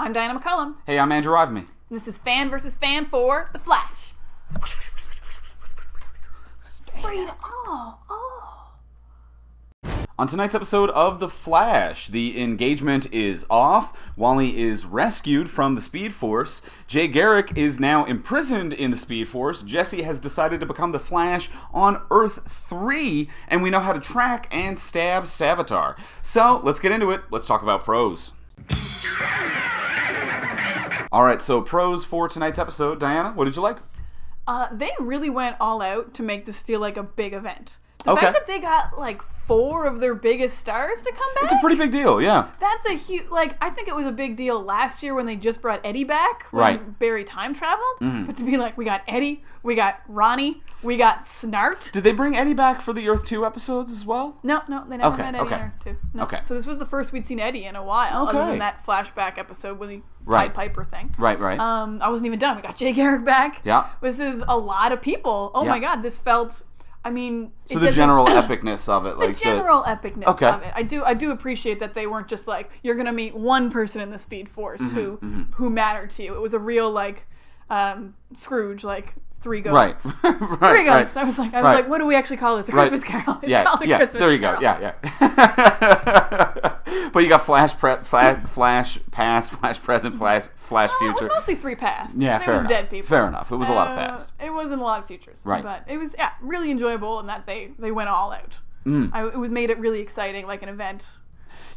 I'm Diana McCullum. Hey, I'm Andrew Ivemy. And this is Fan vs. Fan for The Flash. Freedom. On tonight's episode of The Flash, the engagement is off, Wally is rescued from the Speed Force, Jay Garrick is now imprisoned in the Speed Force, Jesse has decided to become the Flash on Earth 3, and we know how to track and stab Savitar. So, let's get into it. Let's talk about pros. Alright, so pros for tonight's episode. Diana, what did you like? They really went all out to make this feel like a big event. The Okay. fact that they got like 4 of their biggest stars to come back. It's a pretty big deal, yeah. That's a huge, I think it was a big deal last year when they just brought Eddie back when Right. Barry time traveled. But to be like, we got Eddie, we got Ronnie, we got Snart. Did they bring Eddie back for the Earth 2 episodes as well? No, they never Okay, met Eddie okay. in Earth 2. No. Okay. So this was the first we'd seen Eddie in a while, other Okay. than that flashback episode with the Right. Pied Piper thing. Right. I wasn't even done. We got Jay Garrick back. Yeah. This is a lot of people. Oh Yeah. my god, this felt... I mean... So it the doesn't- general epicness of it. The general epicness Okay. of it. I do appreciate that they weren't just like, you're going to meet one person in the Speed Force who mattered to you. It was a real, Scrooge, 3 ghosts. Right. 3 ghosts. I was like, what do we actually call this? A Right. Christmas Carol. It's Yeah, called a yeah. Christmas There you Carol. go. Yeah. But you got Flash Past, Flash Present, Flash It Future. was mostly 3 pasts. Yeah, it fair was enough. dead people. Fair enough. It was a lot of past. It wasn't a lot of futures. Right. But it was, really enjoyable in that they went all out. It made it really exciting, like an event.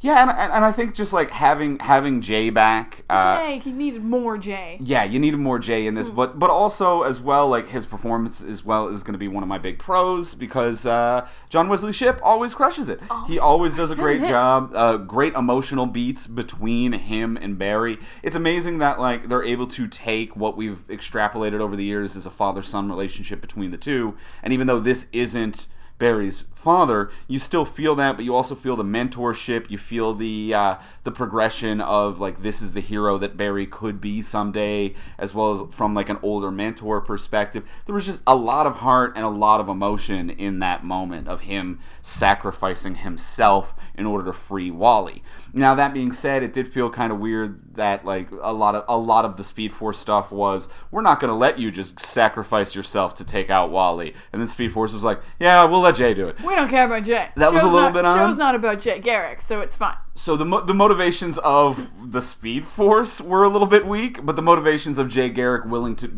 Yeah, and I think just having Jay back. Jay, he needed more Jay. Yeah, you needed more Jay in this, but also as well, his performance as well is going to be one of my big pros because John Wesley Shipp always crushes it. He always does a great job. Great emotional beats between him and Barry. It's amazing that they're able to take what we've extrapolated over the years as a father-son relationship between the two, and even though this isn't Barry's father, you still feel that, but you also feel the mentorship. You feel the progression of this is the hero that Barry could be someday, as well as from an older mentor perspective. There was just a lot of heart and a lot of emotion in that moment of him sacrificing himself in order to free Wally. Now that being said, it did feel kind of weird that a lot of the Speed Force stuff was, we're not going to let you just sacrifice yourself to take out Wally, and then Speed Force was like, yeah, we'll let Jay do it. We don't care about Jay. That was a little bit on. Show's not about Jay Garrick, so it's fine. So the motivations of the Speed Force were a little bit weak, but the motivations of Jay Garrick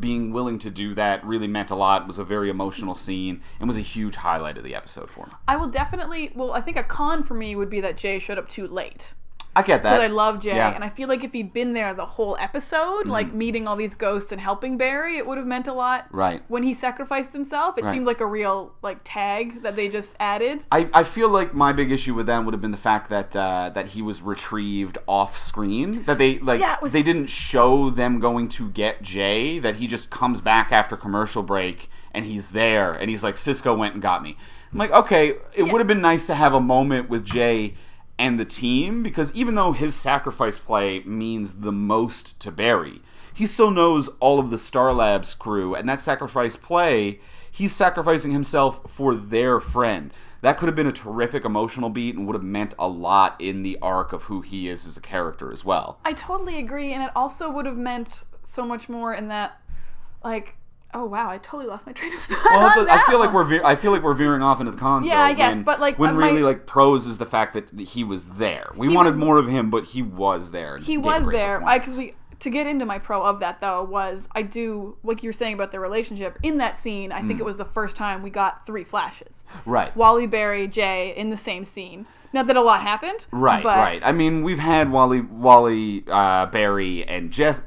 being willing to do that really meant a lot. It was a very emotional scene and was a huge highlight of the episode for me. I will definitely... Well, I think a con for me would be that Jay showed up too late. I get that. Because I love Jay, Yeah. and I feel like if he'd been there the whole episode, meeting all these ghosts and helping Barry, it would have meant a lot. Right. When he sacrificed himself, it Right. seemed like a real tag that they just added. I feel like my big issue with them would have been the fact that he was retrieved off screen. That they they didn't show them going to get Jay. That he just comes back after commercial break and he's there and he's like, Cisco went and got me. I'm like, okay, it would have been nice to have a moment with Jay and the team, because even though his sacrifice play means the most to Barry, he still knows all of the Star Labs crew, and that sacrifice play, he's sacrificing himself for their friend. That could have been a terrific emotional beat and would have meant a lot in the arc of who he is as a character as well. I totally agree, and it also would have meant so much more in that, oh wow, I totally lost my train of thought. Well, I feel like we're veering off into the cons. Yeah, though, I guess, but when really pros is the fact that he was there. We wanted more of him, but he was there. He was there. To get into my pro of that though was, I do, like you were saying about their relationship in that scene. I think it was the first time we got 3 flashes. Right. Wally, Barry, Jay in the same scene. Not that a lot happened. Right. I mean, we've had Wally, Barry, and Jesse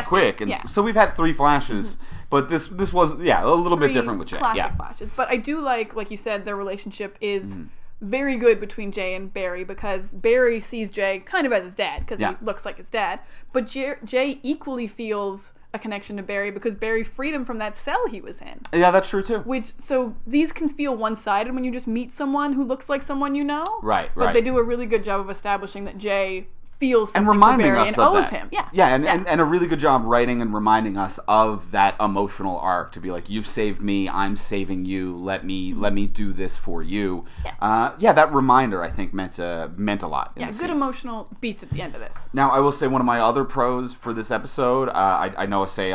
Quick, and so we've had 3 flashes. But this was a little bit different with Jay. Classic flashes. But I do like you said, their relationship is very good between Jay and Barry, because Barry sees Jay kind of as his dad, because he looks like his dad. But Jay equally feels a connection to Barry because Barry freed him from that cell he was in. Yeah, that's true too. So these can feel one-sided when you just meet someone who looks like someone you know. Right. But they do a really good job of establishing that Jay feels something and reminding for Barry us and of owes that. him. Yeah. Yeah, and a really good job writing and reminding us of that emotional arc to be like, you've saved me, I'm saving you, let me do this for you. That reminder I think meant a lot. Yeah, good emotional beats at the end of this. Now I will say one of my other pros for this episode, I know I say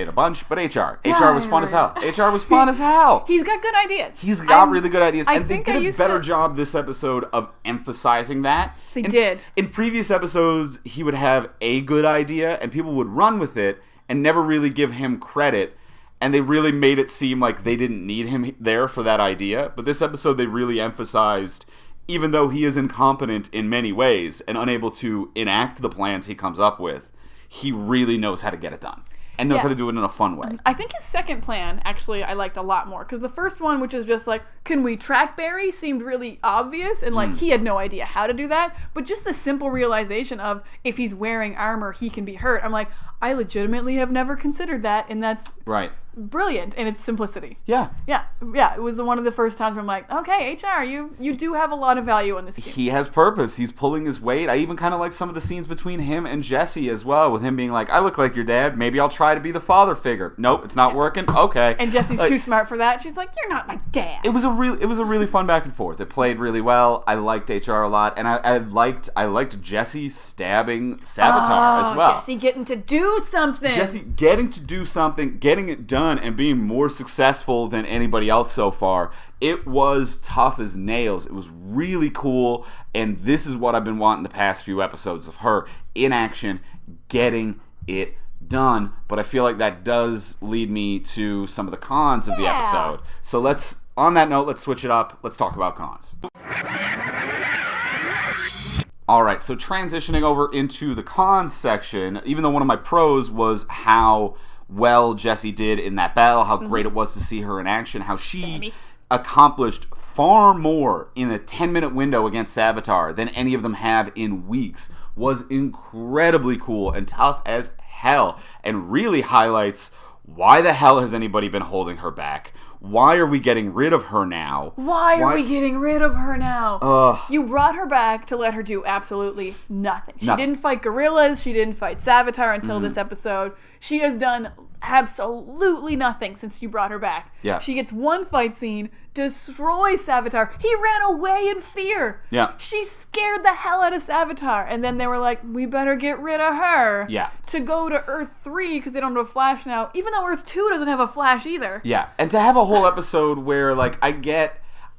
it a bunch, but HR was fun as hell. HR was fun as hell. He's got good ideas. He's got really good ideas, I and they think did I a used better to- job this episode of emphasizing that. They did. In previous episodes, he would have a good idea, and people would run with it and never really give him credit, and they really made it seem like they didn't need him there for that idea. But this episode, they really emphasized, even though he is incompetent in many ways and unable to enact the plans he comes up with, he really knows how to get it done. And knows how to do it in a fun way. I think his second plan, actually, I liked a lot more. Because the first one, which is just like, can we track Barry, seemed really obvious. And like, he had no idea how to do that. But just the simple realization of, if he's wearing armor, he can be hurt. I'm like, I legitimately have never considered that. And that's brilliant in its simplicity. Yeah. It was one of the first times where I'm like, okay, HR, you do have a lot of value in this game. He has purpose. He's pulling his weight. I even kind of like some of the scenes between him and Jesse as well, with him being like, I look like your dad. Maybe I'll try to be the father figure. Nope, it's not working. Okay. And Jesse's too smart for that. She's like, you're not my dad. It was a really fun back and forth. It played really well. I liked HR a lot, and I liked Jesse stabbing Savitar as well. Jesse getting to do something. Jesse getting to do something, getting it done, and being more successful than anybody else so far. It was tough as nails. It was really cool, and this is what I've been wanting the past few episodes of her in action, getting it done. But I feel like that does lead me to some of the cons of the episode. So on that note, let's switch it up. Let's talk about cons. Alright, so transitioning over into the cons section, even though one of my pros was how well Jesse did in that battle, how great it was to see her in action, how she accomplished far more in a 10-minute window against Savitar than any of them have in weeks, was incredibly cool and tough as hell, and really highlights why the hell has anybody been holding her back? Why are we getting rid of her now? Why are we getting rid of her now? You brought her back to let her do absolutely nothing. She didn't fight gorillas. She didn't fight Savitar until this episode. She has done absolutely nothing since you brought her back. Yeah. She gets one fight scene, destroys Savitar. He ran away in fear. Yeah. She scared the hell out of Savitar. And then they were like, we better get rid of her. Yeah. To go to Earth 3 because they don't have a Flash now, even though Earth 2 doesn't have a Flash either. Yeah. And to have a whole episode where, like,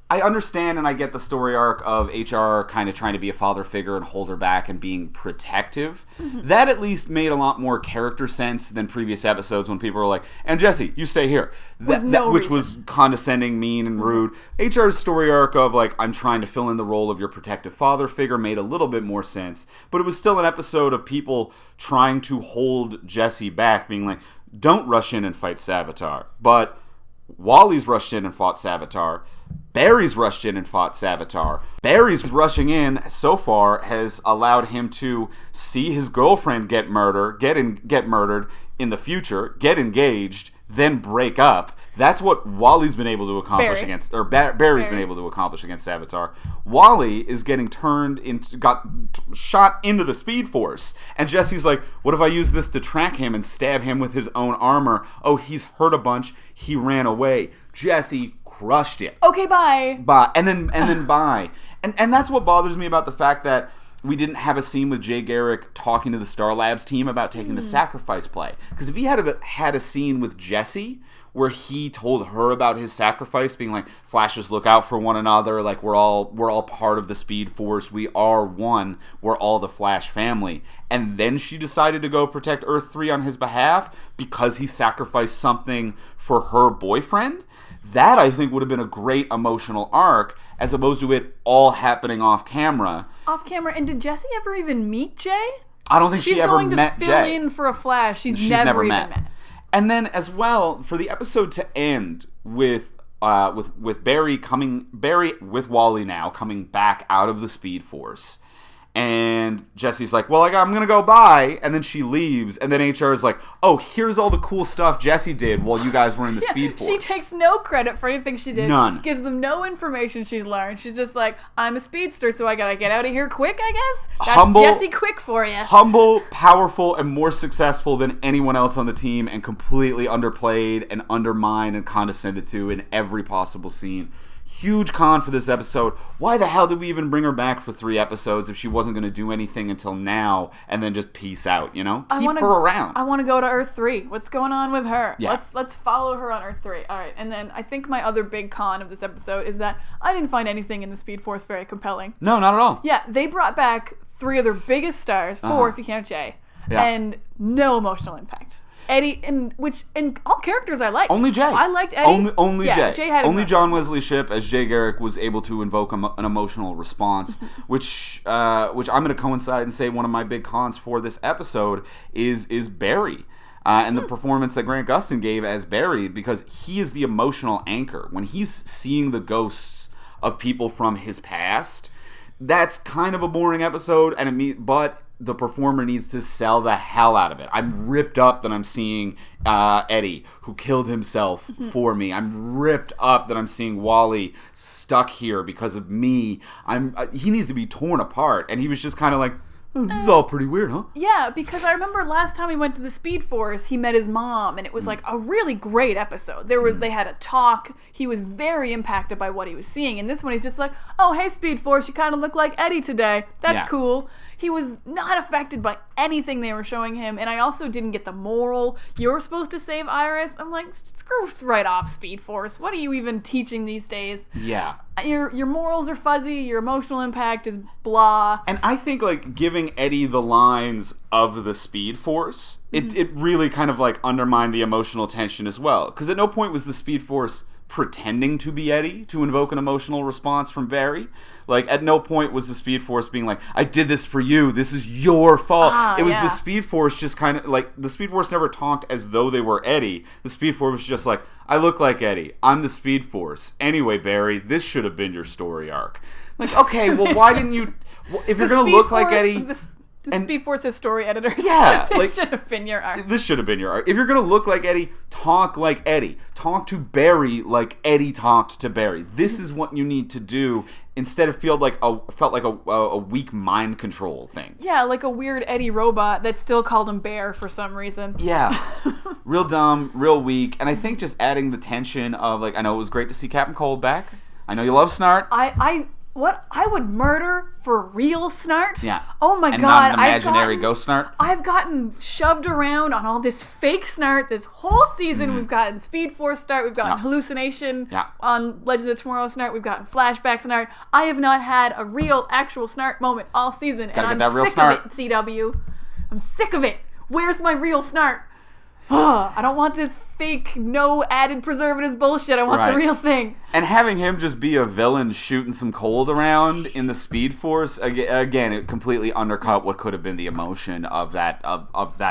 I understand and I get the story arc of HR kind of trying to be a father figure and hold her back and being protective. That at least made a lot more character sense than previous episodes when people were like, and Jesse, you stay here. Which was condescending, mean, and rude. HR's story arc of, like, I'm trying to fill in the role of your protective father figure made a little bit more sense. But it was still an episode of people trying to hold Jesse back, being like, don't rush in and fight Savitar. But Wally's rushed in and fought Savitar. Barry's rushed in and fought Savitar. Barry's rushing in so far has allowed him to see his girlfriend get murdered in the future, get engaged, then break up. That's what Wally's been able to accomplish Barry's been able to accomplish against Savitar. Wally is getting got shot into the Speed Force, and Jesse's like, what if I use this to track him and stab him with his own armor? Oh, he's hurt a bunch. He ran away. Jesse crushed it. Okay, bye. Bye. And then bye. And that's what bothers me about the fact that we didn't have a scene with Jay Garrick talking to the Star Labs team about taking the sacrifice play. Because if he had a scene with Jesse where he told her about his sacrifice, being like, Flashes look out for one another, like we're all part of the Speed Force, we are one, we're all the Flash family. And then she decided to go protect Earth 3 on his behalf because he sacrificed something for her boyfriend. That, I think, would have been a great emotional arc, as opposed to it all happening off camera. Off camera? And did Jesse ever even meet Jay? I don't think she ever met Jay. She's going to fill in for a Flash. She's never even met. And then, as well, for the episode to end with Barry with Wally now coming back out of the Speed Force, And Jesse's like, well, I'm going to go bye. And then she leaves. And then HR is like, oh, here's all the cool stuff Jesse did while you guys were in the Speed Force. She takes no credit for anything she did. None. Gives them no information she's learned. She's just like, I'm a speedster, so I got to get out of here quick, I guess? That's Jesse Quick for you. Humble, powerful, and more successful than anyone else on the team, and completely underplayed and undermined and condescended to in every possible scene. Huge con for this episode. Why the hell did we even bring her back for 3 episodes if she wasn't going to do anything until now and then just peace out, you know? Keep her around. I want to go to Earth 3. What's going on with her? Yeah. Let's follow her on Earth 3. All right. And then I think my other big con of this episode is that I didn't find anything in the Speed Force very compelling. No, not at all. Yeah, they brought back 3 of their biggest stars, 4 if you count Jay, and no emotional impact. Eddie, and all characters I liked. Only Jay. I liked Eddie. Only Jay. Jay had only John Wesley Shipp as Jay Garrick was able to invoke an emotional response, which I'm going to coincide and say one of my big cons for this episode is Barry. And the performance that Grant Gustin gave as Barry, because he is the emotional anchor. When he's seeing the ghosts of people from his past, that's kind of a boring episode, but the performer needs to sell the hell out of it. I'm ripped up that I'm seeing Eddie, who killed himself for me. I'm ripped up that I'm seeing Wally stuck here because of me. He needs to be torn apart, and he was just kind of like, this is all pretty weird, huh? Yeah, because I remember last time he went to the Speed Force, he met his mom, and it was like a really great episode. They had a talk. He was very impacted by what he was seeing. And this one, he's just like, oh, hey, Speed Force, you kind of look like Eddie today. That's cool. He was not affected by anything they were showing him, and I also didn't get the moral. You're supposed to save Iris. I'm like, screw right off, Speed Force. What are you even teaching these days? Yeah. Your morals are fuzzy. Your emotional impact is blah. And I think like giving Eddie the lines of the Speed Force, it really kind of like undermined the emotional tension as well. Because at no point was the Speed Force pretending to be Eddie to invoke an emotional response from Barry. Like, at no point was the Speed Force being like, I did this for you, this is your fault. It was the Speed Force just kind of, like, the Speed Force never talked as though they were Eddie. The Speed Force was just like, I look like Eddie, I'm the Speed Force. Anyway, Barry, this should have been your story arc. Like, okay, well, why didn't you, if you're going to look like Eddie... The Speed Force has story editors. Yeah. This should have been your arc. This should have been your arc. If you're going to look like Eddie, talk like Eddie. Talk to Barry like Eddie talked to Barry. This is what you need to do instead of felt like a weak mind control thing. Yeah, like a weird Eddie robot that still called him Bear for some reason. Yeah. Real dumb, real weak. And I think just adding the tension of, like, I know it was great to see Captain Cold back. I know you love Snart. What? I would murder for real Snart? Yeah. Oh my and god. Not an imaginary ghost Snart? I've gotten shoved around on all this fake Snart this whole season. We've gotten Speed Force Snart. We've gotten Hallucination on Legends of Tomorrow Snart. We've gotten Flashback Snart. I have not had a real, actual Snart moment all season. Gotta and get I'm that real sick Snart. of it, CW. I'm sick of it. Where's my real Snart? I don't want this fake, no added preservatives bullshit. I want the real thing. And having him just be a villain shooting some cold around in the Speed Force, again, it completely undercut what could have been the emotion of that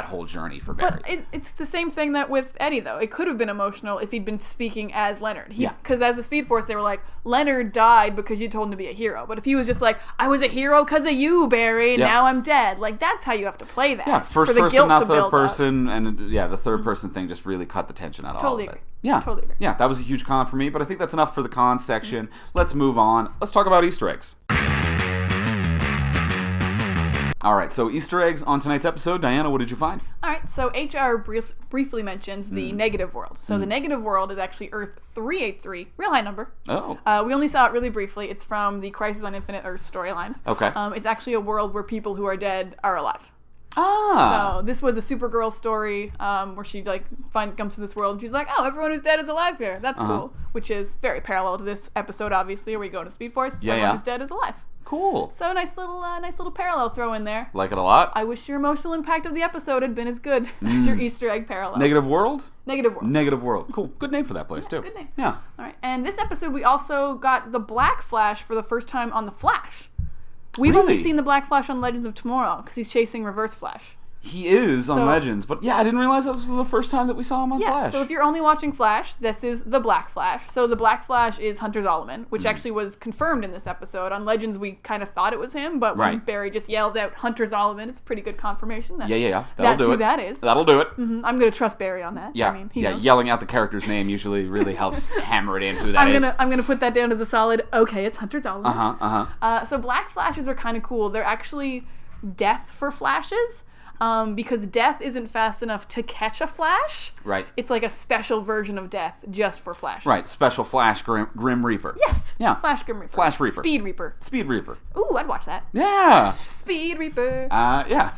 whole journey for Barry. But it's the same thing that with Eddie, though. It could have been emotional if he'd been speaking as Leonard. Because as the Speed Force, they were like, Leonard died because you told him to be a hero. But if he was just like, I was a hero because of you, Barry, now I'm dead. Like, that's how you have to play that. Yeah, first for the person, guilt not to third build person. And the third person thing just really cut the tension out of all of it. Agree. Yeah. Totally agree. Yeah, that was a huge con for me, but I think that's enough for the cons section. Let's move on. Let's talk about Easter eggs. All right, so Easter eggs on tonight's episode. Diana, what did you find? All right, so HR briefly mentions the negative world. So the negative world is actually Earth 383, real high number. Oh. We only saw it really briefly. It's from the Crisis on Infinite Earths storyline. Okay. It's actually a world where people who are dead are alive. Ah. So this was a Supergirl story where she comes to this world and she's like, oh, everyone who's dead is alive here. That's cool. Which is very parallel to this episode, obviously, where we go to Speed Force. Everyone who's dead is alive. Cool. So nice little parallel throw in there. Like it a lot. I wish your emotional impact of the episode had been as good as your Easter egg parallel. Negative world? Negative world. Negative world. Cool. Good name for that place, too. Good name. Yeah. All right. And this episode, we also got the Black Flash for the first time on The Flash. We've only seen the Black Flash on Legends of Tomorrow because he's chasing Reverse Flash. He is on Legends, but yeah, I didn't realize that was the first time that we saw him on Flash. So if you're only watching Flash, this is the Black Flash. So the Black Flash is Hunter Zolomon, which actually was confirmed in this episode. On Legends, we kind of thought it was him, but when Barry just yells out Hunter Zolomon, it's pretty good confirmation. Yeah. That's who that is. That'll do it. Mm-hmm. I'm going to trust Barry on that. Yeah, I mean, he knows. Yelling out the character's name usually really helps hammer it in who that is. I'm gonna put that down as a solid, okay, it's Hunter Zolomon. So Black Flashes are kind of cool. They're actually death for Flashes. Because Death isn't fast enough to catch a Flash. Right. It's like a special version of Death just for Flashes. Right. Special Flash Grim Reaper. Yes. Yeah. Flash Grim Reaper. Flash Reaper. Speed Reaper. Speed Reaper. Ooh, I'd watch that. Yeah. Speed Reaper. Yeah.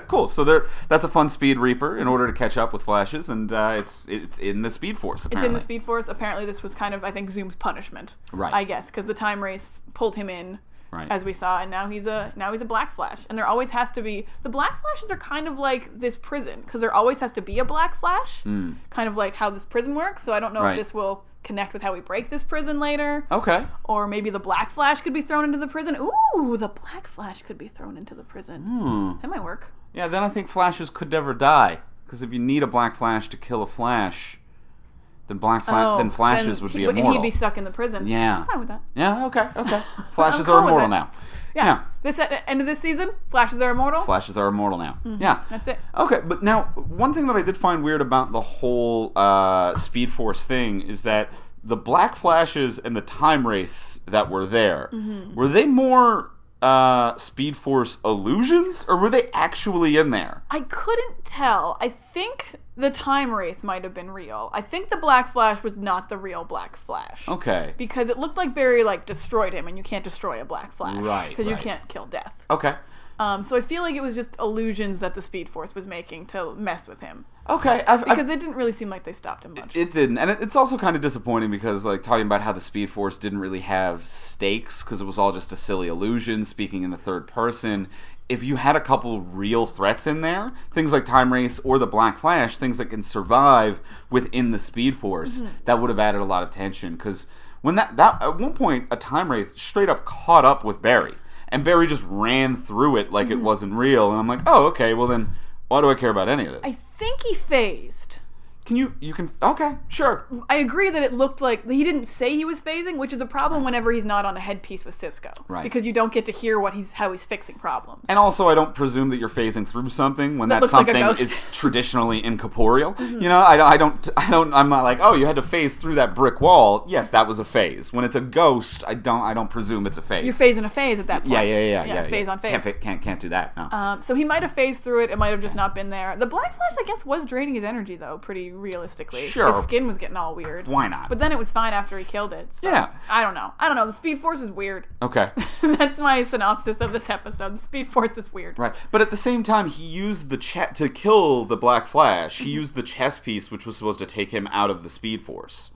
Cool. So that's a fun Speed Reaper in order to catch up with Flashes, and it's in the Speed Force, apparently. It's in the Speed Force. Apparently this was kind of, I think, Zoom's punishment. Right. I guess, because the time race pulled him in. Right. As we saw, and now he's a Black Flash, and there always has to be the Black Flashes are kind of like this prison because there always has to be a Black Flash, kind of like how this prison works. So I don't know if this will connect with how we break this prison later. Okay. Or maybe the Black Flash could be thrown into the prison. Ooh, the Black Flash could be thrown into the prison. That might work. Yeah, then I think Flashes could never die because if you need a Black Flash to kill a Flash. Then Flashes would be immortal. And he'd be stuck in the prison. Yeah. I'm fine with that. Yeah, okay. Flashes are immortal now. Yeah. This end of this season, Flashes are immortal. Flashes are immortal now. Mm-hmm. Yeah. That's it. Okay, but now, one thing that I did find weird about the whole Speed Force thing is that the Black Flashes and the Time Wraiths that were there, were they more Speed Force illusions, or were they actually in there? I couldn't tell. I think the Time Wraith might have been real. I think the Black Flash was not the real Black Flash. Okay. Because it looked like Barry destroyed him, and you can't destroy a Black Flash. Right. Because you can't kill Death. Okay. So I feel like it was just illusions that the Speed Force was making to mess with him. Okay. Because it didn't really seem like they stopped him much. It didn't. And it's also kind of disappointing because, talking about how the Speed Force didn't really have stakes because it was all just a silly illusion, speaking in the third person. If you had a couple real threats in there, things like Time Race or the Black Flash, things that can survive within the Speed Force, that would have added a lot of tension. Because when that at one point, a Time Wraith straight up caught up with Barry. And Barry just ran through it like it wasn't real. And I'm like, oh, okay, well then, why do I care about any of this? I think he phased. Okay, sure. I agree that it looked like, he didn't say he was phasing, which is a problem whenever he's not on a headpiece with Cisco. Right. Because you don't get to hear how he's fixing problems. And also, I don't presume that you're phasing through something when that something is traditionally incorporeal. You know, I'm not like, oh, you had to phase through that brick wall. Yes, that was a phase. When it's a ghost, I don't presume it's a phase. You're phasing a phase at that point. Yeah. Phase on phase. Can't do that, no. So he might have phased through it. It might have just not been there. The Black Flash, I guess, was draining his energy, though, pretty realistically. Sure. His skin was getting all weird. Why not? But then it was fine after he killed it. So yeah. I don't know. The Speed Force is weird. Okay. That's my synopsis of this episode. The Speed Force is weird. Right. But at the same time, he used to kill the Black Flash, he used the chess piece which was supposed to take him out of the Speed Force.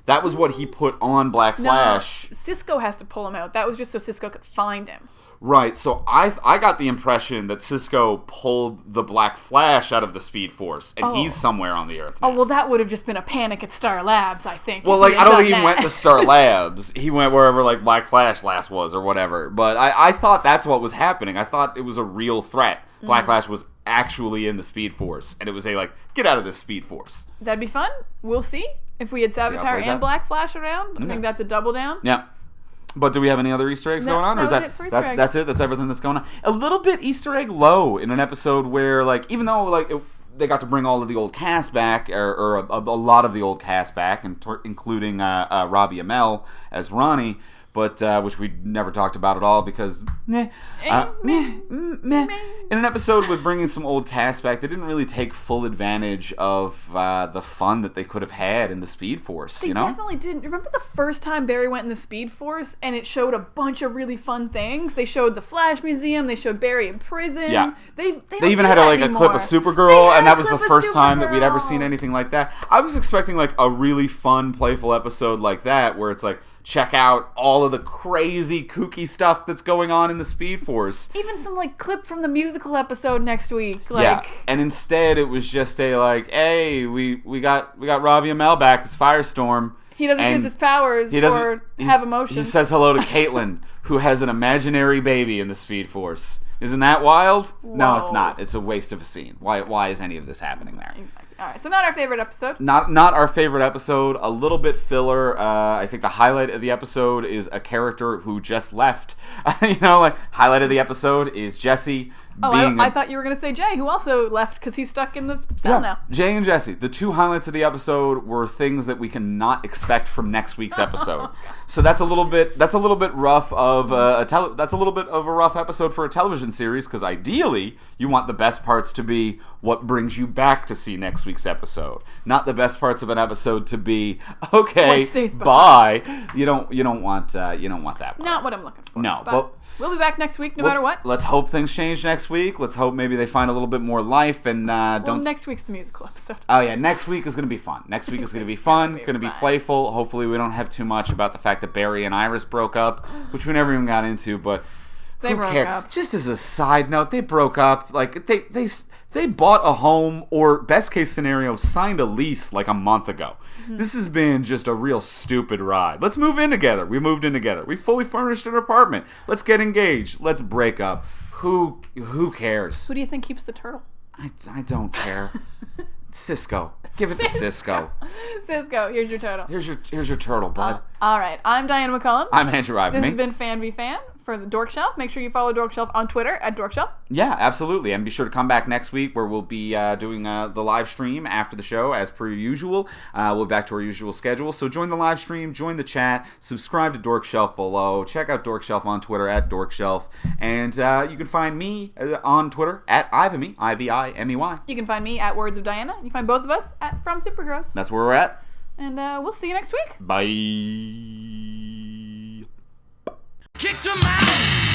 That was what he put on Black Flash. No, Cisco has to pull him out. That was just so Cisco could find him. Right, so I got the impression that Cisco pulled the Black Flash out of the Speed Force, and he's somewhere on the Earth now. Oh, well, that would have just been a panic at Star Labs, I think. Well, I don't think he went to Star Labs. He went wherever, Black Flash last was or whatever. But I thought that's what was happening. I thought it was a real threat. Black Flash was actually in the Speed Force, and it was get out of this Speed Force. That'd be fun. We'll see. If we had Savitar and Black Flash around, I think that's a double down. Yeah. But do we have any other Easter eggs going on? That was it for Easter eggs. That's it? That's everything that's going on? A little bit Easter egg low in an episode where, even though, they got to bring all of the old cast back, or a lot of the old cast back, including Robbie Amell as Ronnie, but which we never talked about at all because meh. In an episode with bringing some old cast back, they didn't really take full advantage of the fun that they could have had in the Speed Force. They definitely didn't. Remember the first time Barry went in the Speed Force and it showed a bunch of really fun things? They showed the Flash Museum. They showed Barry in prison. Yeah. They even had a clip of Supergirl, and that was the first time that we'd ever seen anything like that. I was expecting a really fun, playful episode like that where it's check out all of the crazy, kooky stuff that's going on in the Speed Force. Even some like clip from the musical episode next week. Like, yeah, and instead it was just a like, hey, we got Ravi Amell back as Firestorm. He doesn't use his powers or have emotions. He says hello to Caitlin, who has an imaginary baby in the Speed Force. Isn't that wild? Whoa. No, it's not. It's a waste of a scene. Why is any of this happening there? All right, so not our favorite episode. Not our favorite episode. A little bit filler. I think the highlight of the episode is a character who just left. Highlight of the episode is Jesse. I thought you were going to say Jay, who also left because he's stuck in the cell now. Jay and Jesse. The two highlights of the episode were things that we cannot expect from next week's episode. So that's a little bit rough of that's a little bit of a rough episode for a television series, because ideally you want the best parts to be what brings you back to see next week's episode, not the best parts of an episode to be okay, bye. You don't want that one. Not what I'm looking for. No, but we'll be back next week no matter what. Let's hope things change next week. Let's hope maybe they find a little bit more life and don't. Next week's the musical episode. Oh yeah, next week is going to be fun. Next week is going to be fun. Going to be playful. Hopefully we don't have too much about the fact that Barry and Iris broke up, which we never even got into, but. They broke up. Just as a side note, they broke up. Like they bought a home, or best case scenario, signed a lease like a month ago. Mm-hmm. This has been just a real stupid ride. Let's move in together. We moved in together. We fully furnished an apartment. Let's get engaged. Let's break up. Who cares? Who do you think keeps the turtle? I don't care. Cisco. Give it to Cisco. Cisco, here's your turtle. Here's your turtle, bud. All right. I'm Diana McCullum. I'm Andrew Ivamy. This has been Fan v Fan for the Dork Shelf. Make sure you follow Dork Shelf on Twitter at Dork Shelf. Yeah, absolutely. And be sure to come back next week where we'll be doing the live stream after the show as per usual. We'll be back to our usual schedule. So join the live stream, join the chat, subscribe to Dork Shelf below. Check out Dork Shelf on Twitter at Dork Shelf. And you can find me on Twitter at Ivamy, Ivimey. You can find me at Words of Diana. You can find both of us at From Superheroes. That's where we're at. And we'll see you next week. Bye. Kicked him out.